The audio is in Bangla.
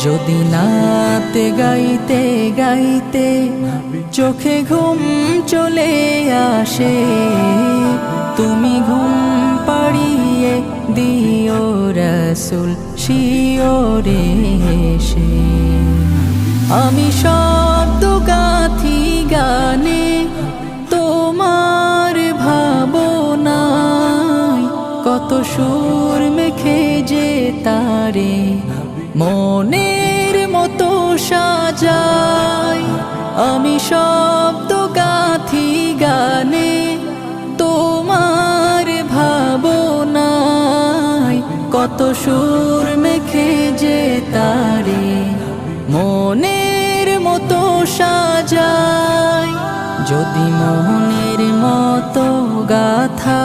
যদি নাতে গাইতে গাইতে চোখে ঘুম চলে আসে, তুমি ঘুম পাড়িয়ে দিও রাসূল শিওরে এসে। আমি শব্দ গাথি গানে তোমার ভাবনায়, কত সুর মেখে যে তারে মনের মতো সাজাই। আমি শব্দ গাথি গানে তোমার ভাবনায়, কত সুর মেখে যে তারে মনের মতো সাজাই। যদি মনের মতো গাথা